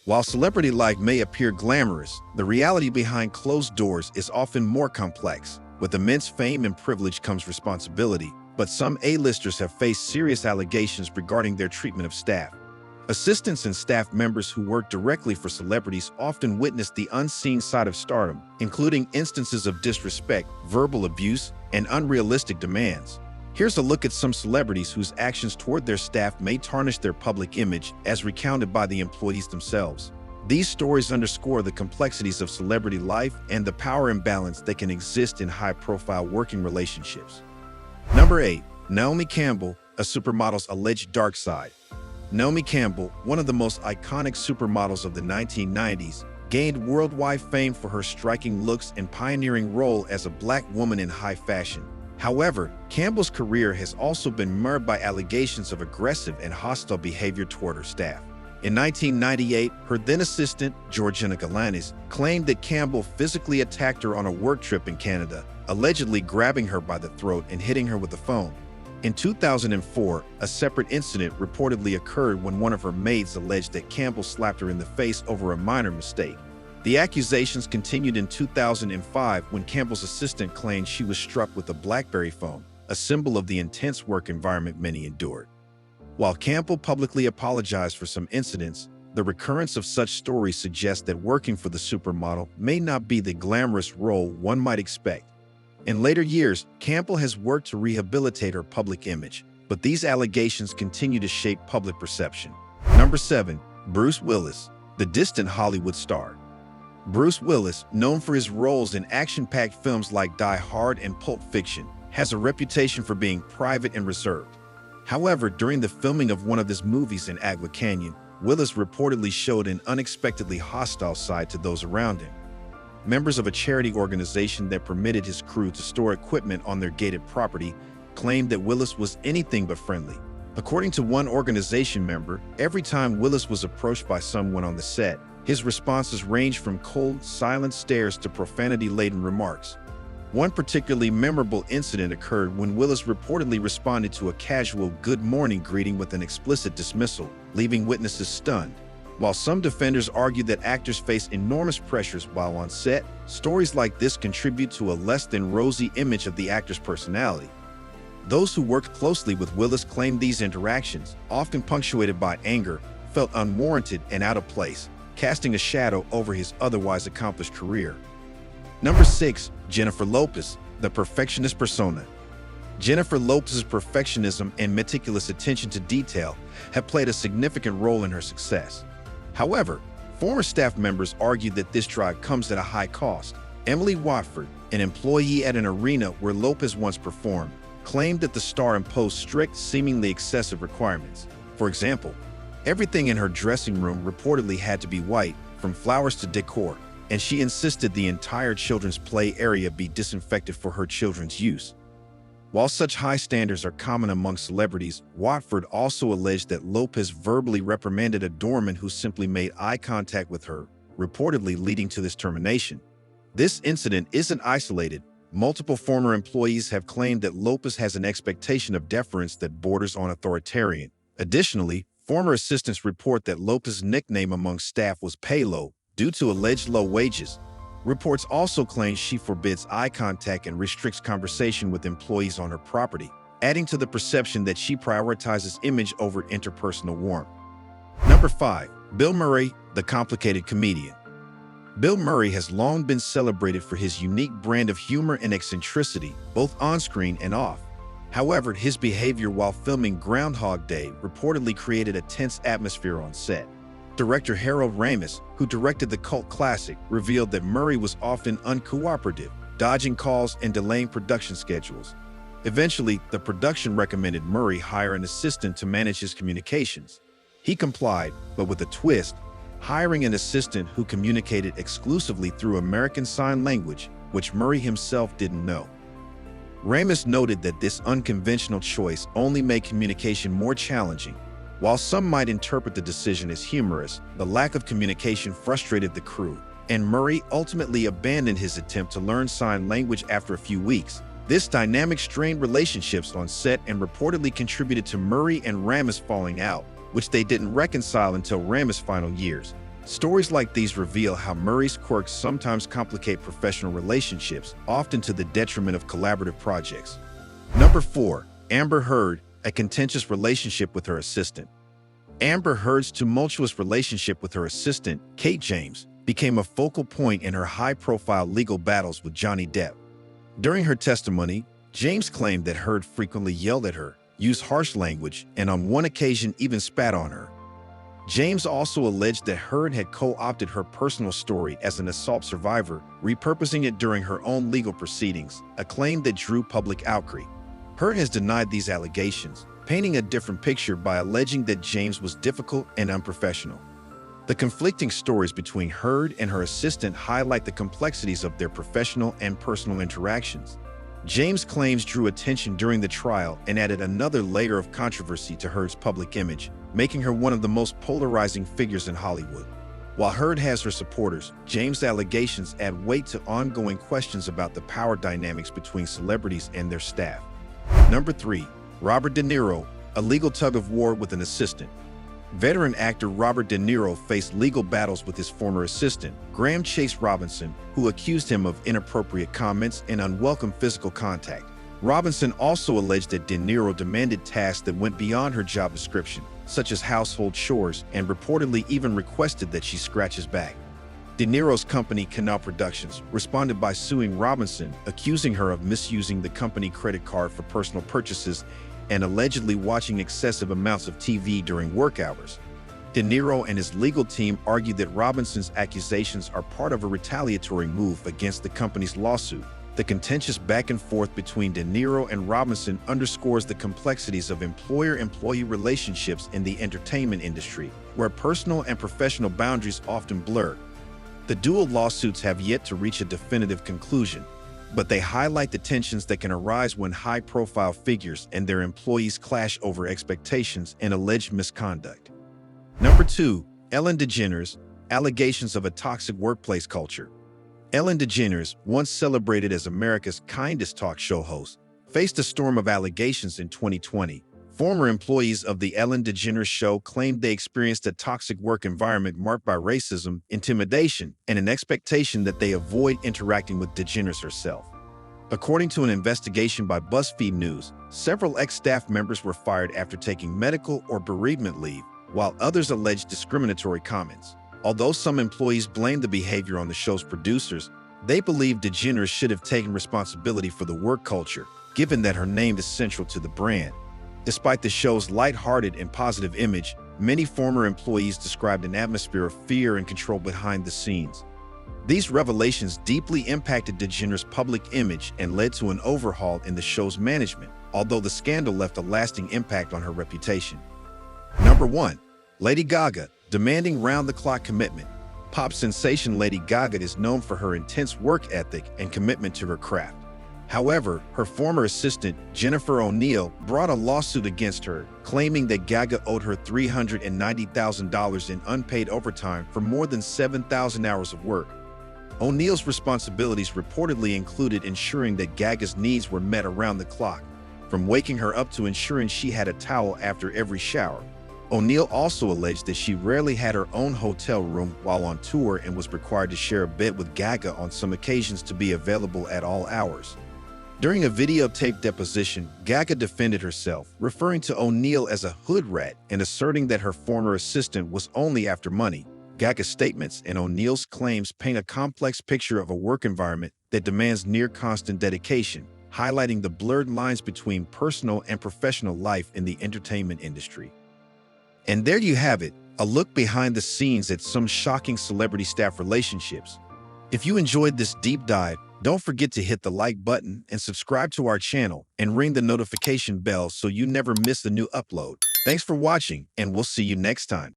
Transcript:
While celebrity life may appear glamorous, the reality behind closed doors is often more complex. With immense fame and privilege comes responsibility, but some A-listers have faced serious allegations regarding their treatment of staff. Assistants and staff members who work directly for celebrities often witness the unseen side of stardom, including instances of disrespect, verbal abuse, and unrealistic demands. Here's a look at some celebrities whose actions toward their staff may tarnish their public image, as recounted by the employees themselves. These stories underscore the complexities of celebrity life and the power imbalance that can exist in high-profile working relationships. Number 8. Naomi Campbell, a supermodel's alleged dark side. Naomi Campbell, one of the most iconic supermodels of the 1990s, gained worldwide fame for her striking looks and pioneering role as a black woman in high fashion. However, Campbell's career has also been marred by allegations of aggressive and hostile behavior toward her staff. In 1998, her then-assistant, Georgina Galanis, claimed that Campbell physically attacked her on a work trip in Canada, allegedly grabbing her by the throat and hitting her with a phone. In 2004, a separate incident reportedly occurred when one of her maids alleged that Campbell slapped her in the face over a minor mistake. The accusations continued in 2005 when Campbell's assistant claimed she was struck with a BlackBerry phone, a symbol of the intense work environment many endured. While Campbell publicly apologized for some incidents, the recurrence of such stories suggests that working for the supermodel may not be the glamorous role one might expect. In later years, Campbell has worked to rehabilitate her public image, but these allegations continue to shape public perception. Number 7. Bruce Willis, the distant Hollywood star. Bruce Willis, known for his roles in action-packed films like Die Hard and Pulp Fiction, has a reputation for being private and reserved. However, during the filming of one of his movies in Agua Canyon, Willis reportedly showed an unexpectedly hostile side to those around him. Members of a charity organization that permitted his crew to store equipment on their gated property claimed that Willis was anything but friendly. According to one organization member, every time Willis was approached by someone on the set, his responses ranged from cold, silent stares to profanity-laden remarks. One particularly memorable incident occurred when Willis reportedly responded to a casual good morning greeting with an explicit dismissal, leaving witnesses stunned. While some defenders argue that actors face enormous pressures while on set, stories like this contribute to a less than rosy image of the actor's personality. Those who worked closely with Willis claimed these interactions, often punctuated by anger, felt unwarranted and out of place, casting a shadow over his otherwise accomplished career. Number 6. Jennifer Lopez, the perfectionist persona. Jennifer Lopez's perfectionism and meticulous attention to detail have played a significant role in her success. However, former staff members argued that this drive comes at a high cost. Emily Watford, an employee at an arena where Lopez once performed, claimed that the star imposed strict, seemingly excessive requirements. For example, everything in her dressing room reportedly had to be white, from flowers to decor, and she insisted the entire children's play area be disinfected for her children's use. While such high standards are common among celebrities, Watford also alleged that Lopez verbally reprimanded a doorman who simply made eye contact with her, reportedly leading to this termination. This incident isn't isolated. Multiple former employees have claimed that Lopez has an expectation of deference that borders on authoritarian. Additionally, former assistants report that Lopez's nickname among staff was Paylow, due to alleged low wages. Reports also claim she forbids eye contact and restricts conversation with employees on her property, adding to the perception that she prioritizes image over interpersonal warmth. Number 5. Bill Murray, the complicated comedian. Bill Murray has long been celebrated for his unique brand of humor and eccentricity, both on-screen and off. However, his behavior while filming Groundhog Day reportedly created a tense atmosphere on set. Director Harold Ramis, who directed the cult classic, revealed that Murray was often uncooperative, dodging calls and delaying production schedules. Eventually, the production recommended Murray hire an assistant to manage his communications. He complied, but with a twist, hiring an assistant who communicated exclusively through American Sign Language, which Murray himself didn't know. Ramis noted that this unconventional choice only made communication more challenging. While some might interpret the decision as humorous, the lack of communication frustrated the crew, and Murray ultimately abandoned his attempt to learn sign language after a few weeks. This dynamic strained relationships on set and reportedly contributed to Murray and Ramis falling out, which they didn't reconcile until Ramis' final years. Stories like these reveal how Murray's quirks sometimes complicate professional relationships, often to the detriment of collaborative projects. Number 4. Amber Heard, a contentious relationship with her assistant. Amber Heard's tumultuous relationship with her assistant, Kate James, became a focal point in her high-profile legal battles with Johnny Depp. During her testimony, James claimed that Heard frequently yelled at her, used harsh language, and on one occasion even spat on her. James also alleged that Heard had co-opted her personal story as an assault survivor, repurposing it during her own legal proceedings, a claim that drew public outcry. Heard has denied these allegations, painting a different picture by alleging that James was difficult and unprofessional. The conflicting stories between Heard and her assistant highlight the complexities of their professional and personal interactions. James' claims drew attention during the trial and added another layer of controversy to Heard's public image, making her one of the most polarizing figures in Hollywood. While Heard has her supporters, James' allegations add weight to ongoing questions about the power dynamics between celebrities and their staff. Number 3. Robert De Niro, a legal tug-of-war with an assistant. Veteran actor Robert De Niro faced legal battles with his former assistant, Graham Chase Robinson, who accused him of inappropriate comments and unwelcome physical contact. Robinson also alleged that De Niro demanded tasks that went beyond her job description, such as household chores, and reportedly even requested that she scratch his back. De Niro's company, Canal Productions, responded by suing Robinson, accusing her of misusing the company credit card for personal purchases and allegedly watching excessive amounts of TV during work hours. De Niro and his legal team argued that Robinson's accusations are part of a retaliatory move against the company's lawsuit. The contentious back and forth between De Niro and Robinson underscores the complexities of employer-employee relationships in the entertainment industry, where personal and professional boundaries often blur. The dual lawsuits have yet to reach a definitive conclusion, but they highlight the tensions that can arise when high-profile figures and their employees clash over expectations and alleged misconduct. Number 2. Ellen DeGeneres, allegations of a toxic workplace culture. Ellen DeGeneres, once celebrated as America's kindest talk show host, faced a storm of allegations in 2020. Former employees of the Ellen DeGeneres Show claimed they experienced a toxic work environment marked by racism, intimidation, and an expectation that they avoid interacting with DeGeneres herself. According to an investigation by BuzzFeed News, several ex-staff members were fired after taking medical or bereavement leave, while others alleged discriminatory comments. Although some employees blamed the behavior on the show's producers, they believe DeGeneres should have taken responsibility for the work culture, given that her name is central to the brand. Despite the show's lighthearted and positive image, many former employees described an atmosphere of fear and control behind the scenes. These revelations deeply impacted DeGeneres' public image and led to an overhaul in the show's management, although the scandal left a lasting impact on her reputation. Number 1. Lady Gaga, demanding round-the-clock commitment. Pop sensation Lady Gaga is known for her intense work ethic and commitment to her craft. However, her former assistant, Jennifer O'Neill, brought a lawsuit against her, claiming that Gaga owed her $390,000 in unpaid overtime for more than 7,000 hours of work. O'Neill's responsibilities reportedly included ensuring that Gaga's needs were met around the clock, from waking her up to ensuring she had a towel after every shower. O'Neill also alleged that she rarely had her own hotel room while on tour and was required to share a bed with Gaga on some occasions to be available at all hours. During a videotaped deposition, Gaga defended herself, referring to O'Neill as a hood rat and asserting that her former assistant was only after money. Gaga's statements and O'Neill's claims paint a complex picture of a work environment that demands near-constant dedication, highlighting the blurred lines between personal and professional life in the entertainment industry. And there you have it, a look behind the scenes at some shocking celebrity-staff relationships. If you enjoyed this deep dive, don't forget to hit the like button and subscribe to our channel and ring the notification bell so you never miss a new upload. Thanks for watching, and we'll see you next time.